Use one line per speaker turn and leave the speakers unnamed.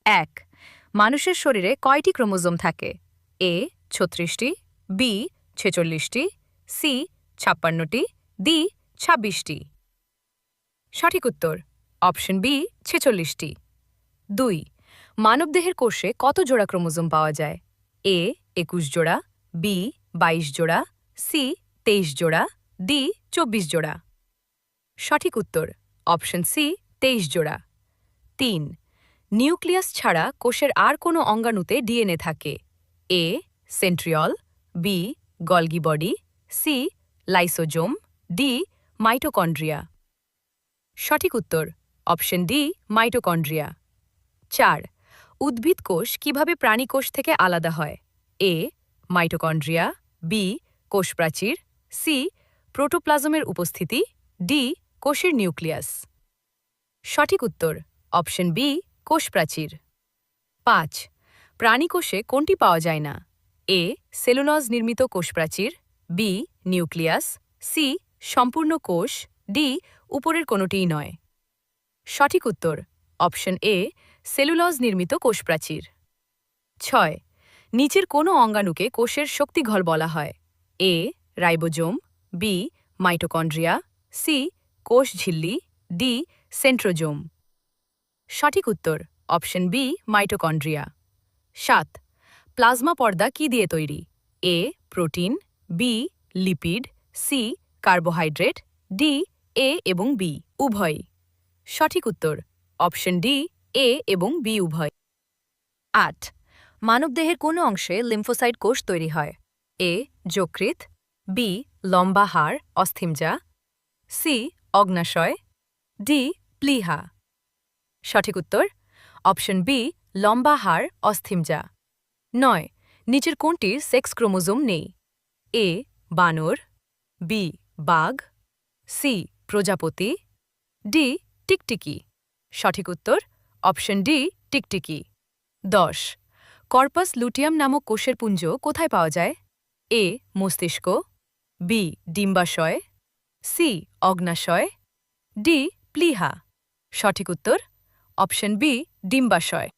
এক। মানুষের শরীরে কয়টি ক্রোমোজোম থাকে? এ ৩৬টি, বি ৪৬টি, সি ৫৬টি, ডি ২৬টি। সঠিক উত্তর অপশন বি ৪৬টি। ২। মানবদেহের কোষে কত জোড়া ক্রোমোজোম পাওয়া যায়? এ ২১ জোড়া, বি ২২ জোড়া, সি ২৩ জোড়া, ডি ২৪ জোড়া। সঠিক উত্তর অপশন সি ২৩ জোড়া। ৩। নিউক্লিয়াস ছাড়া কোষের আর কোনো অঙ্গাণুতে ডিএনএ থাকে? A centriole, B Golgi body, C lysosome, D mitochondria. সঠিক উত্তর অপশন ডি মাইটোকন্ড্রিয়া। ৪। উদ্ভিদ কোষ কিভাবে প্রাণী কোষ থেকে আলাদা হয়? এ মাইটোকন্ড্রিয়া, বি কোষপ্রাচীর, সি প্রোটোপ্লাজমের উপস্থিতি, ডি কোষের নিউক্লিয়াস। সঠিক উত্তর অপশন বি কোষপ্রাচীর। ৫। প্রাণী কোষে কোনটি পাওয়া যায় না? এ সেলুলোজ নির্মিত কোষপ্রাচীর, বি নিউক্লিয়াস, সি সম্পূর্ণ কোষ, ডি উপরের কোনোটিই নয়। সঠিক উত্তর অপশন এ সেলুলোজ নির্মিত কোষপ্রাচীর। ৬। নিচের কোনো অঙ্গাণুকে কোষের শক্তিঘর বলা হয়? A ribosome, B mitochondria, C কোষ ঝিল্লি, ডি সেন্ট্রোজোম। সঠিক উত্তর অপশন বি মাইটোকন্ড্রিয়া। ৭। প্লাজমা পর্দা কি দিয়ে তৈরি? A protein, B lipid, C carbohydrate, D A এবং বি উভয়। সঠিক উত্তর অপশন ডি এ এবং বি উভয়। ৮। মানবদেহের কোনো অংশে লিম্ফোসাইট কোষ তৈরি হয়? এ যকৃৎ, বি লম্বা হাড় অস্থিমজ্জা, সি অগ্নাশয়, ডি প্লীহা। সঠিক উত্তর অপশন বি লম্বা হাড় অস্থিমজ্জা। ৯। নিচের কোনটির সেক্স ক্রোমোজোম নেই? এ বানর, বি বাঘ, সি প্রজাপতি, ডি টিকটিকি। সঠিক উত্তর অপশন ডি টিকটিকি। ১০। কর্পাস লুটিয়াম নামক কোষের পুঞ্জ কোথায় পাওয়া যায়? এ মস্তিষ্ক, বি ডিম্বাশয়, সি অগ্নাশয়, ডি প্লীহা। সঠিক উত্তর অপশন বি ডিম্বাশয়।